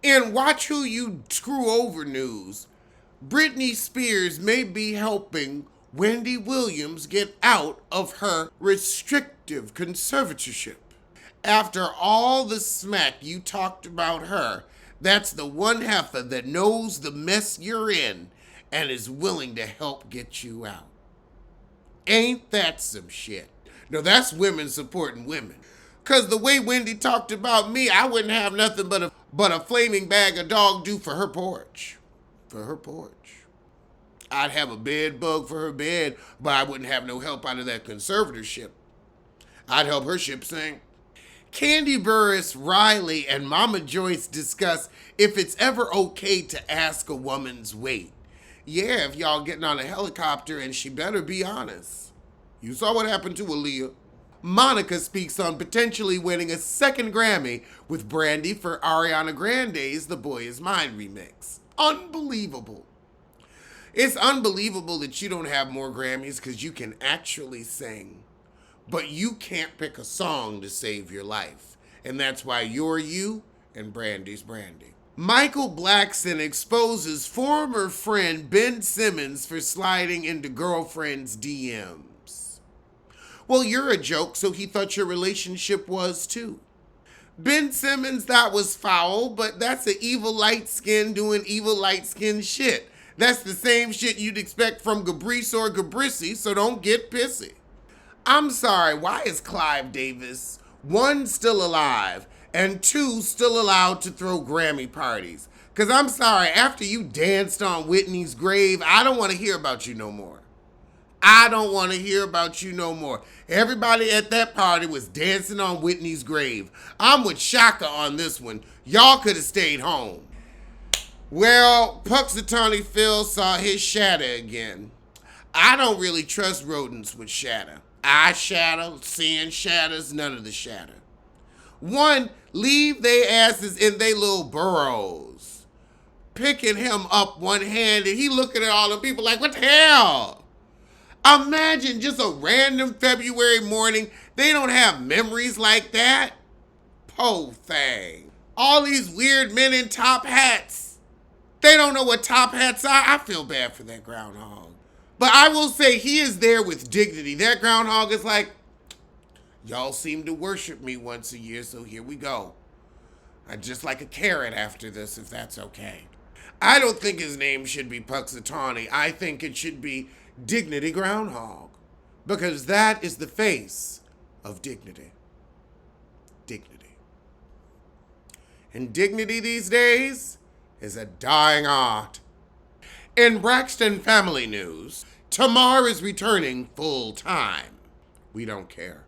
In Watch Who You Screw Over news, Britney Spears may be helping Wendy Williams get out of her restrictive conservatorship. After all the smack you talked about her, that's the one heifer that knows the mess you're in and is willing to help get you out. Ain't that some shit? No, that's women supporting women. Cause the way Wendy talked about me, I wouldn't have nothing but a flaming bag of dog do for her porch. For her porch. I'd have a bed bug for her bed, but I wouldn't have no help out of that conservatorship. I'd help her ship sink. Candy Burris, Riley, and Mama Joyce discuss if it's ever okay to ask a woman's weight. Yeah, if y'all getting on a helicopter, and she better be honest. You saw what happened to Aaliyah. Monica speaks on potentially winning a second Grammy with Brandy for Ariana Grande's The Boy Is Mine remix. Unbelievable. It's unbelievable that you don't have more Grammys because you can actually sing. But you can't pick a song to save your life. And that's why you're you and Brandy's Brandy. Michael Blackson exposes former friend Ben Simmons for sliding into girlfriend's DMs. Well, you're a joke, so he thought your relationship was too. Ben Simmons, that was foul, but that's an evil light skin doing evil light skin shit. That's the same shit you'd expect from Gabrice or Gabrissy, so don't get pissy. I'm sorry, why is Clive Davis, 1, still alive, and 2, still allowed to throw Grammy parties? Because I'm sorry, after you danced on Whitney's grave, I don't want to hear about you no more. I don't want to hear about you no more. Everybody at that party was dancing on Whitney's grave. I'm with Shaka on this one. Y'all could have stayed home. Well, Puxatawny Phil saw his shadow again. I don't really trust rodents with shadow. Eye shadow, seeing shadows, none of the shadow. 1, leave they asses in they little burrows. Picking him up one-handed, he looking at all the people like, what the hell? Imagine just a random February morning, they don't have memories like that. Po thing. All these weird men in top hats. They don't know what top hats are. I feel bad for that groundhog. But I will say he is there with dignity. That groundhog is like, y'all seem to worship me once a year, so here we go. I'd just like a carrot after this, if that's okay. I don't think his name should be Puxatawny. I think it should be Dignity Groundhog. Because that is the face of dignity. Dignity. And dignity these days is a dying art. In Braxton family news, Tamar is returning full time. We don't care.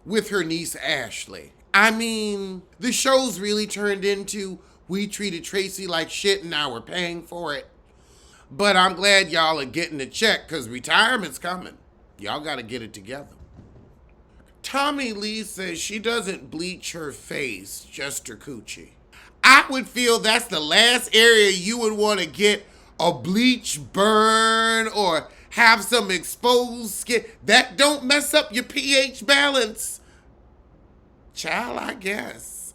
With her niece Ashley. I mean, the show's really turned into we treated Tracy like shit and now we're paying for it. But I'm glad y'all are getting a check because retirement's coming. Y'all got to get it together. Tommy Lee says she doesn't bleach her face, just her coochie. I would feel that's the last area you would want to get a bleach burn or have some exposed skin. That don't mess up your pH balance. Child, I guess.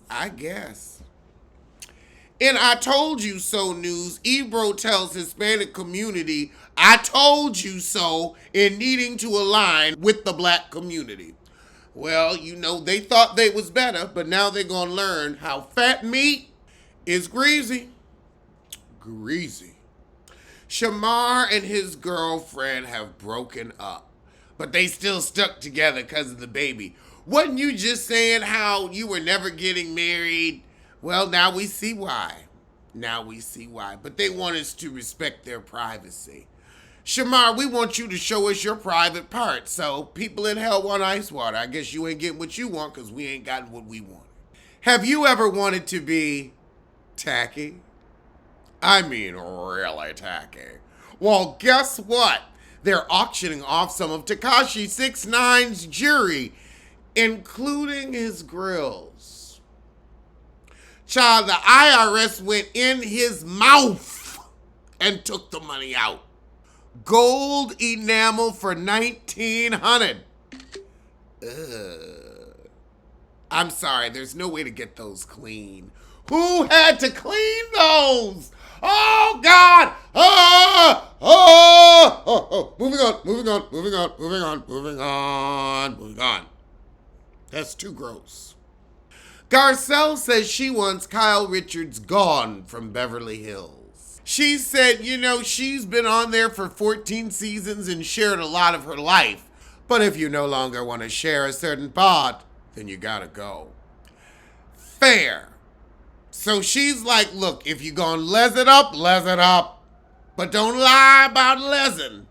In I Told You So news, Ebro tells Hispanic community, I told you so, in needing to align with the black community. Well, you know, they thought they was better, but now they're going to learn how fat meat is greasy. Greasy. Shamar and his girlfriend have broken up, but they still stuck together because of the baby. Wasn't you just saying how you were never getting married? Well, now we see why. But they want us to respect their privacy. Shamar, we want you to show us your private part. So people in hell want ice water. I guess you ain't getting what you want because we ain't gotten what we want. Have you ever wanted to be tacky? I mean, really tacky. Well, guess what? They're auctioning off some of Tekashi 6ix9ine's jewelry, including his grills. Child, the IRS went in his mouth and took the money out. Gold enamel for $1,900. I'm sorry, there's no way to get those clean. Who had to clean those? Oh, God. Moving on. That's too gross. Garcelle says she wants Kyle Richards gone from Beverly Hills. She said, she's been on there for 14 seasons and shared a lot of her life. But if you no longer want to share a certain part, then you gotta go. Fair. So she's like, look, if you're gonna les it up. But don't lie about lesin'.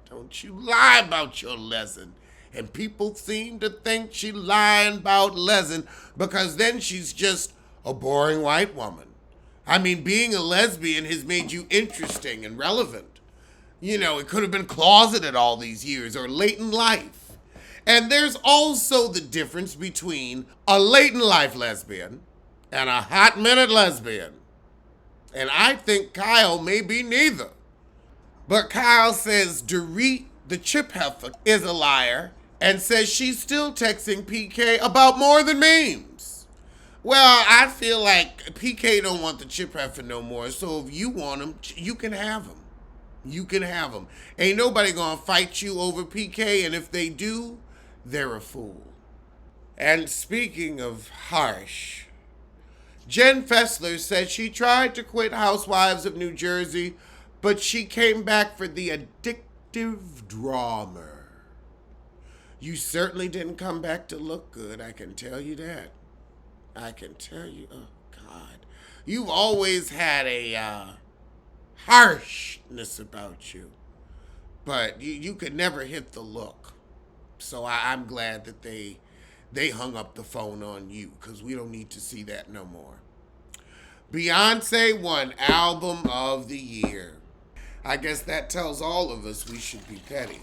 Don't you lie about your lesson. And people seem to think she's lying about lesin' because then she's just a boring white woman. I mean, being a lesbian has made you interesting and relevant. It could have been closeted all these years or late in life. And there's also the difference between a late in life lesbian and a hot minute lesbian. And I think Kyle may be neither. But Kyle says Dorit, the chip heifer, is a liar and says she's still texting PK about more than memes. Well, I feel like PK don't want the chip heifer no more, so if you want him, you can have him. You can have him. Ain't nobody gonna fight you over PK, and if they do, they're a fool. And speaking of harsh, Jen Fessler said she tried to quit Housewives of New Jersey, but she came back for the addictive drama. You certainly didn't come back to look good, I can tell you that. I can tell you, oh God. You've always had a harshness about you, but you could never hit the look. So I'm glad that they hung up the phone on you, because we don't need to see that no more. Beyonce won Album of the Year. I guess that tells all of us we should be petty.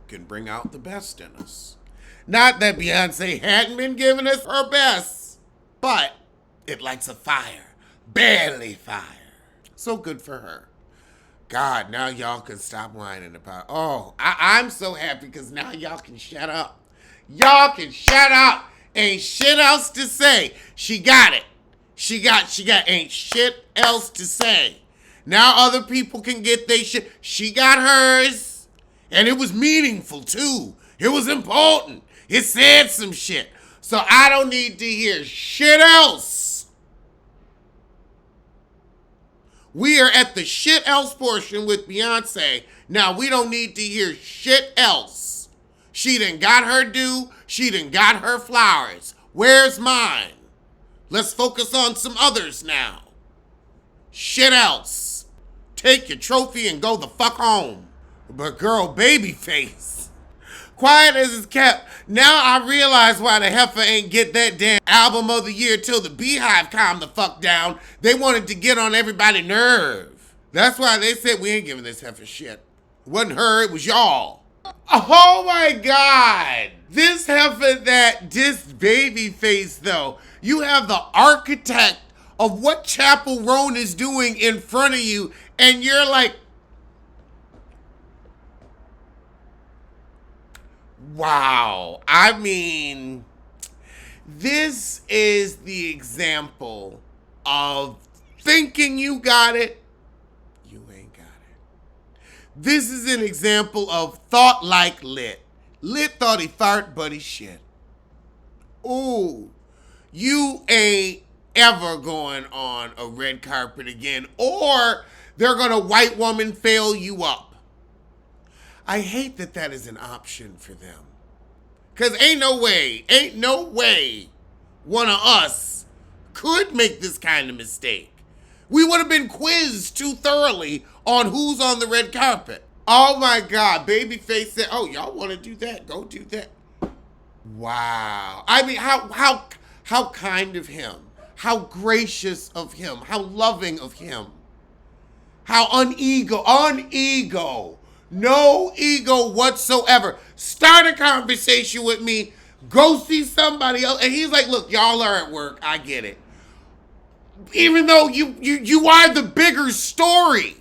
Can bring out the best in us. Not that Beyonce hadn't been giving us her best, but it lights a fire. Barely fire. So good for her. God, now y'all can stop whining about, I'm so happy because now y'all can shut up. Y'all can shut up. Ain't shit else to say. She got it. She got ain't shit else to say. Now other people can get their shit. She got hers. And it was meaningful too. It was important. It said some shit. So I don't need to hear shit else. We are at the shit else portion with Beyonce. Now we don't need to hear shit else. She done got her due. She done got her flowers. Where's mine? Let's focus on some others now. Shit else. Take your trophy and go the fuck home. But girl, BabyFace. Quiet as it's kept. Now I realize why the heifer ain't get that damn Album of the Year till the Beehive calmed the fuck down. They wanted to get on everybody's nerve. That's why they said we ain't giving this heifer shit. It wasn't her, it was y'all. Oh my God. This heifer that dissed BabyFace though. You have the architect of what Chapel Roan is doing in front of you, and you're like, wow. I mean, this is the example of thinking you got it, you ain't got it. This is an example of thought like Lit. Lit thought he fart, but he shit. Ooh, you ain't ever going on a red carpet again, or they're gonna white woman fail you up. I hate that that is an option for them. Because ain't no way one of us could make this kind of mistake. We would have been quizzed too thoroughly on who's on the red carpet. Oh my God, BabyFace said, oh, y'all want to do that? Go do that. Wow. I mean, how kind of him. How gracious of him. How loving of him. How unego. No ego whatsoever. Start a conversation with me. Go see somebody else. And he's like, look, y'all are at work. I get it. Even though you are the bigger story.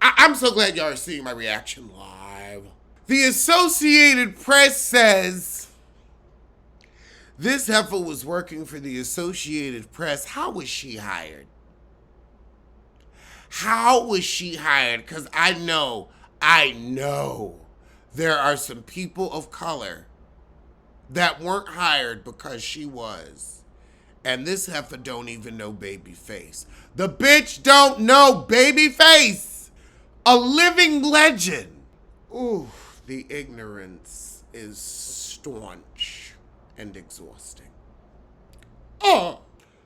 I'm so glad y'all are seeing my reaction live. The Associated Press says This heifer was working for the Associated Press. How was she hired? How was she hired? Because I know there are some people of color that weren't hired because she was. And this heifer don't even know BabyFace. The bitch don't know BabyFace, a living legend. Ooh, the ignorance is staunch and exhausting. Oh,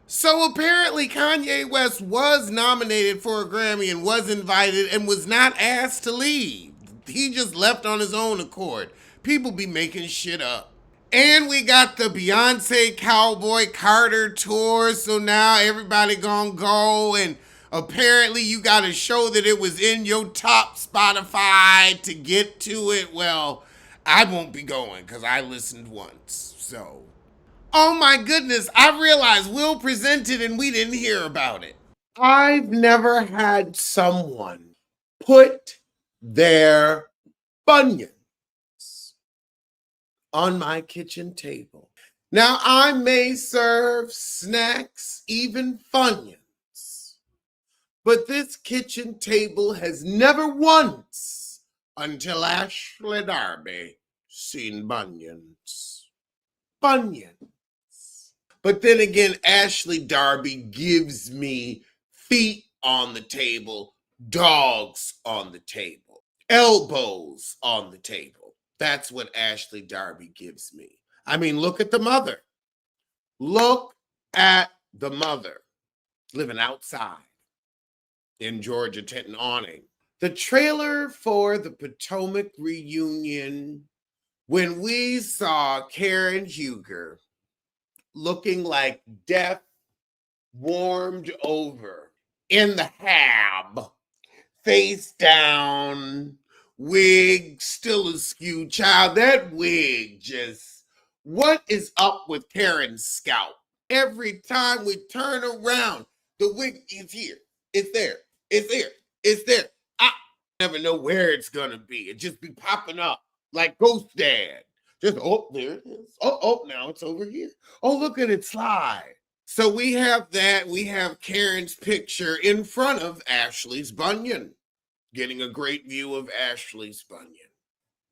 so apparently Kanye West was nominated for a Grammy and was invited and was not asked to leave. He just left on his own accord. People be making shit up. And we got the Beyonce Cowboy Carter tour, so now everybody gonna go, and apparently you gotta show that it was in your top Spotify to get to it. Well, I won't be going because I listened once, so. Oh my goodness, I realized Will presented and we didn't hear about it. I've never had someone put their bunion on my kitchen table. Now, I may serve snacks, even Funyuns, but this kitchen table has never once, until Ashley Darby, seen bunions. Bunions. But then again, Ashley Darby gives me feet on the table, dogs on the table, elbows on the table. That's what Ashley Darby gives me. I mean, look at the mother. Look at the mother living outside in Georgia, tent and awning. The trailer for the Potomac reunion, when we saw Karen Huger looking like death warmed over in the hab, face down, wig still askew. Child, that wig just, what is up with Karen's scalp? Every time we turn around, the wig is here. It's there. It's there. It's there. I never know where it's gonna be. It just be popping up like Ghost Dad. Just, oh, there it is. Oh, now it's over here. Oh, look at it slide. So we have that. We have Karen's picture in front of Ashley's bunion, getting a great view of Ashley's bunion.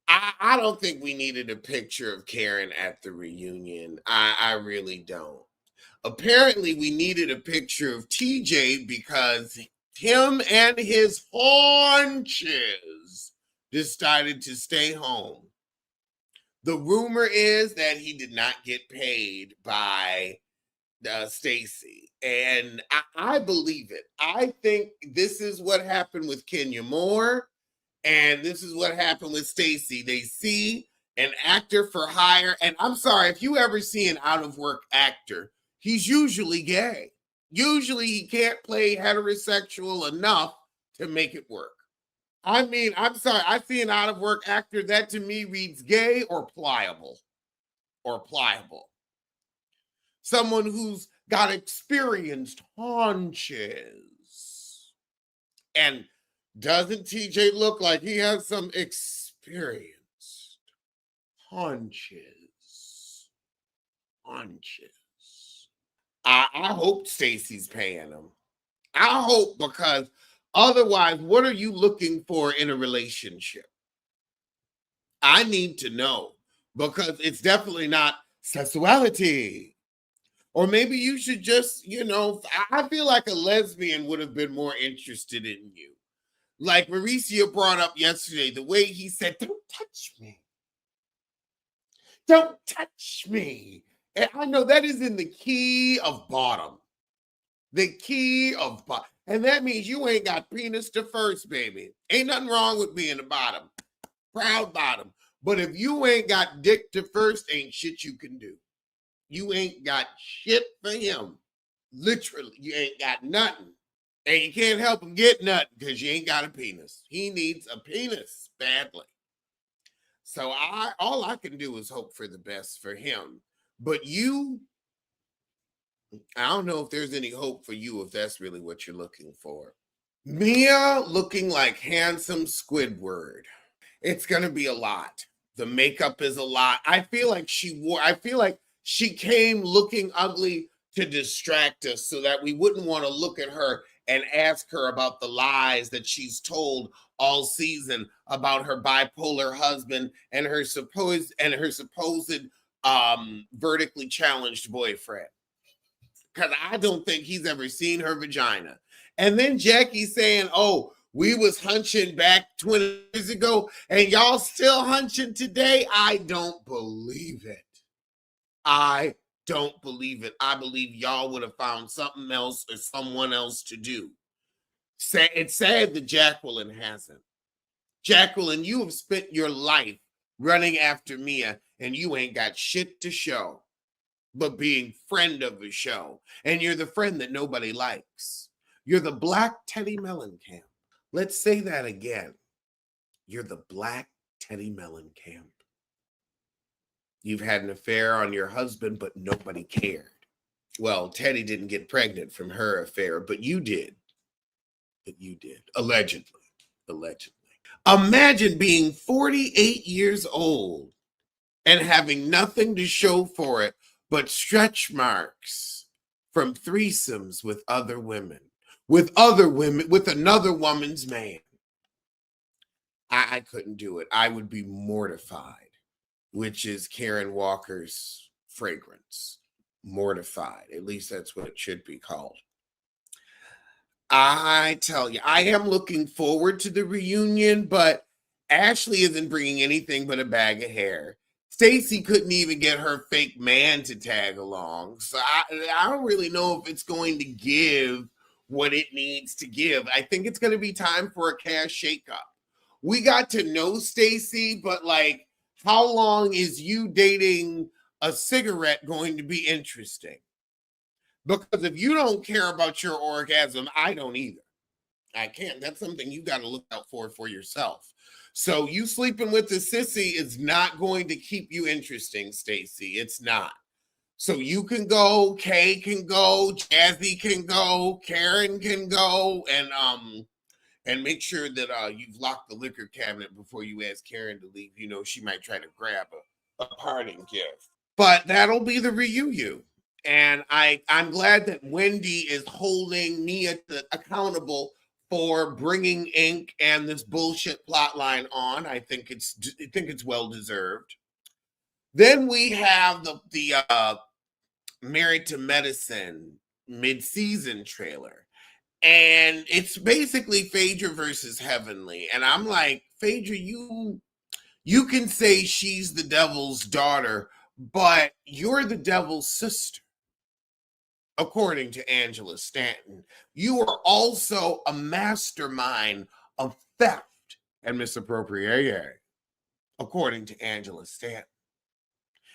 I don't think we needed a picture of Karen at the reunion. I really don't. Apparently, we needed a picture of TJ because him and his haunches decided to stay home. The rumor is that he did not get paid by Stacey, and I believe it. I think this is what happened with Kenya Moore, and this is what happened with Stacey. They see an actor for hire, and I'm sorry, if you ever see an out of work actor, he's usually gay. Usually he can't play heterosexual enough to make it work. I mean, I'm sorry, I see an out of work actor that to me reads gay or pliable. Or pliable. Someone who's got experienced haunches. And doesn't TJ look like he has some experienced haunches? Haunches. I hope Stacey's paying him. I hope, because otherwise, what are you looking for in a relationship? I need to know, because it's definitely not sexuality. Or maybe you should just, I feel like a lesbian would have been more interested in you. Like Mauricio brought up yesterday, the way he said, "Don't touch me. Don't touch me." And I know that is in the key of bottom. The key of bottom. And that means you ain't got penis to first, baby. Ain't nothing wrong with being a bottom. Proud bottom. But if you ain't got dick to first, ain't shit you can do. You ain't got shit for him. Literally, you ain't got nothing. And you can't help him get nothing because you ain't got a penis. He needs a penis badly. So all I can do is hope for the best for him. But you, I don't know if there's any hope for you if that's really what you're looking for. Mia looking like handsome Squidward. It's going to be a lot. The makeup is a lot. I feel like She came looking ugly to distract us so that we wouldn't want to look at her and ask her about the lies that she's told all season about her bipolar husband and her supposed vertically challenged boyfriend. Because I don't think he's ever seen her vagina. And then Jackie saying, "Oh, we was hunching back 20 years ago and y'all still hunching today." I don't believe it. I don't believe it. I believe y'all would have found something else or someone else to do. It's sad that Jacqueline hasn't. Jacqueline, you have spent your life running after Mia and you ain't got shit to show but being friend of the show. And you're the friend that nobody likes. You're the Black Teddy Mellencamp. Let's say that again. You're the Black Teddy Mellencamp. You've had an affair on your husband, but nobody cared. Well, Teddy didn't get pregnant from her affair, but you did. But you did. Allegedly. Allegedly. Imagine being 48 years old and having nothing to show for it but stretch marks from threesomes with other women, with another woman's man. I couldn't do it. I would be mortified, which is Karen Walker's fragrance. Mortified. At least that's what it should be called. I tell you, I am looking forward to the reunion, but Ashley isn't bringing anything but a bag of hair. Stacey couldn't even get her fake man to tag along. So I don't really know if it's going to give what it needs to give. I think it's going to be time for a cash shakeup. We got to know Stacey, but like, how long is you dating a cigarette going to be interesting? Because if you don't care about your orgasm, I don't either. I can't. That's something you got to look out for yourself. So you sleeping with the sissy is not going to keep you interesting, Stacey. It's not. So you can go, Kay can go, Jazzy can go, Karen can go, and make sure that you've locked the liquor cabinet before you ask Karen to leave. You know, she might try to grab a parting gift. But that'll be the reunion. And I'm glad that Wendy is holding Mia accountable for bringing ink and this bullshit plot line on. I think it's well deserved. Then we have the Married to Medicine mid-season trailer. And it's basically Phaedra versus Heavenly. And I'm like, Phaedra, you can say she's the devil's daughter, but you're the devil's sister. According to Angela Stanton, you are also a mastermind of theft and misappropriation, according to Angela Stanton.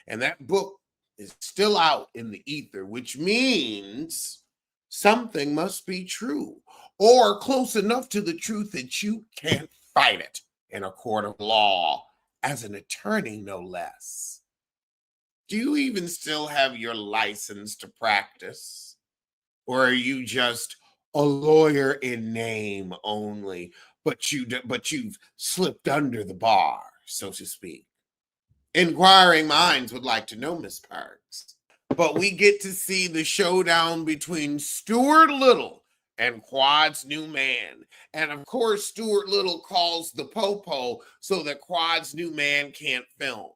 And that book is still out in the ether, which means something must be true or close enough to the truth that you can't fight it in a court of law as an attorney, no less. Do you even still have your license to practice? Or are you just a lawyer in name only, but you've slipped under the bar, so to speak? Inquiring minds would like to know, Miss Parks. But we get to see the showdown between Stuart Little and Quad's new man. And of course, Stuart Little calls the popo so that Quad's new man can't film.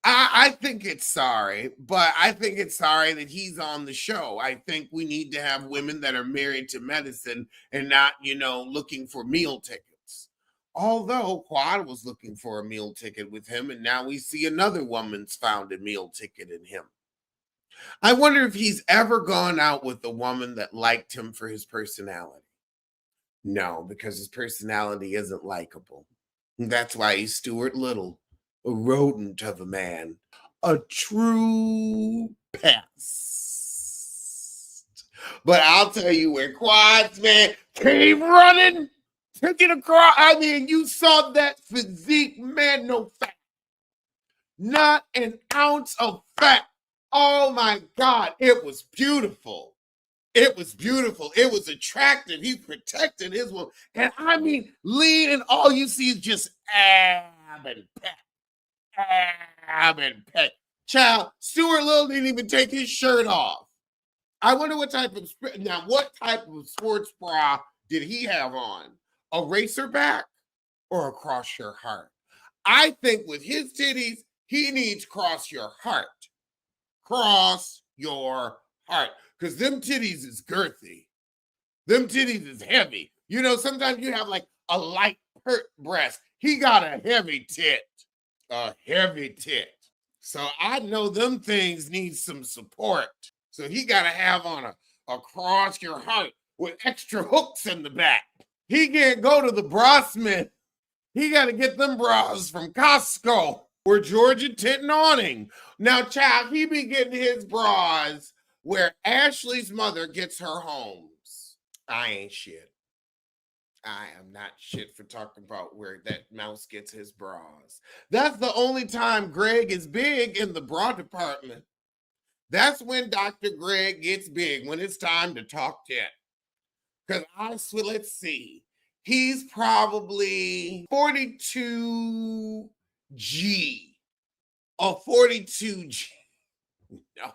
I think it's sorry, but I think it's sorry that he's on the show. I think we need to have women that are married to medicine and not, looking for meal tickets. Although Quad was looking for a meal ticket with him, and now we see another woman's found a meal ticket in him. I wonder if he's ever gone out with a woman that liked him for his personality. No, because his personality isn't likable. That's why he's Stuart Little. A rodent of a man, a true pest. But I'll tell you, when Quad's man came running, took it across. I mean, you saw that physique, man, no fat. Not an ounce of fat. Oh my God, it was beautiful. It was beautiful. It was attractive. He protected his woman. And I mean, lean, and all you see is just ab and pet. And pet. Child, Stuart Little didn't even take his shirt off. I wonder what type of sports bra did he have on? A racerback or a cross your heart? I think with his titties, he needs cross your heart. Cross your heart. Because them titties is girthy. Them titties is heavy. You know, sometimes you have like a light pert breast. He got a heavy tit. A heavy tit. So I know them things need some support. So he got to have on a cross your heart with extra hooks in the back. He can't go to the bra smith. He got to get them bras from Costco or Georgia Tit Awning. Now, child, he be getting his bras where Ashley's mother gets her homes. I ain't shit. I am not shit for talking about where that mouse gets his bras. That's the only time Greg is big in the bra department. That's when Dr. Greg gets big, when it's time to talk tit. Because let's see. He's probably 42G. A 42G. No.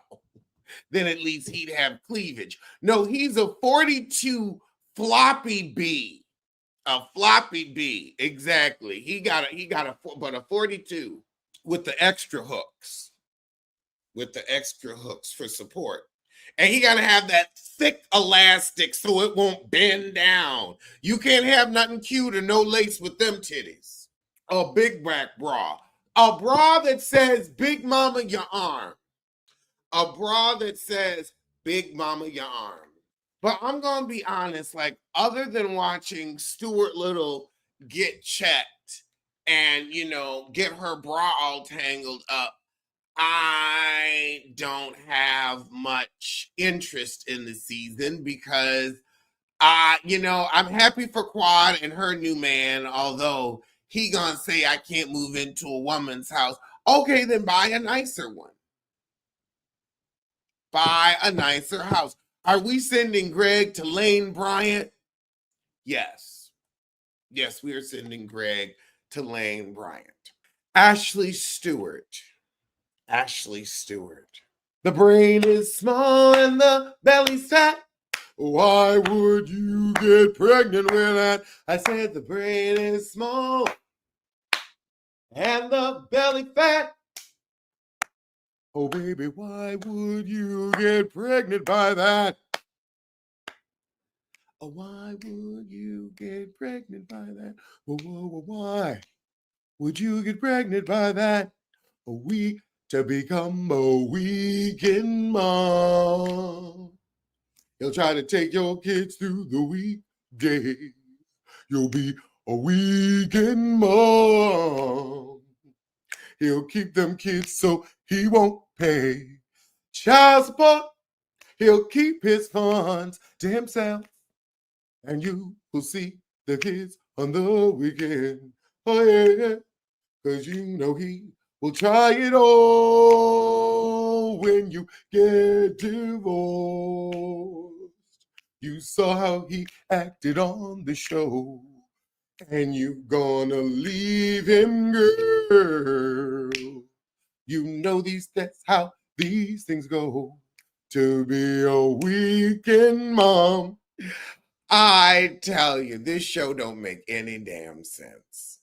Then at least he'd have cleavage. No, he's a 42 floppy B. A floppy B, exactly. He got a 42 with the extra hooks. With the extra hooks for support. And he got to have that thick elastic so it won't bend down. You can't have nothing cute or no lace with them titties. A big back bra. A bra that says Big Mama Your Arm. A bra that says Big Mama Your Arm. But I'm going to be honest, like, other than watching Stuart Little get checked and, you know, get her bra all tangled up, I don't have much interest in the season because, you know, I'm happy for Quad and her new man, although he gonna say I can't move into a woman's house. Okay, then buy a nicer one. Buy a nicer house. Are we sending Greg to Lane Bryant? Yes. Yes, we are sending Greg to Lane Bryant. Ashley Stewart. Ashley Stewart. The brain is small and the belly's fat. Why would you get pregnant with that? I said the brain is small and the belly fat. Oh, baby, why would you get pregnant by that? Oh, why would you get pregnant by that? Why would you get pregnant by that? To become a weekend mom. He'll try to take your kids through the weekdays. You'll be a weekend mom. He'll keep them kids so he won't pay child support. He'll keep his funds to himself. And you will see the kids on the weekend. Oh, yeah. Because you know he will try it all when you get divorced. You saw how he acted on the show, and you gonna leave him, girl. You know that's how these things go. To be a weekend mom. I tell you, this show don't make any damn sense.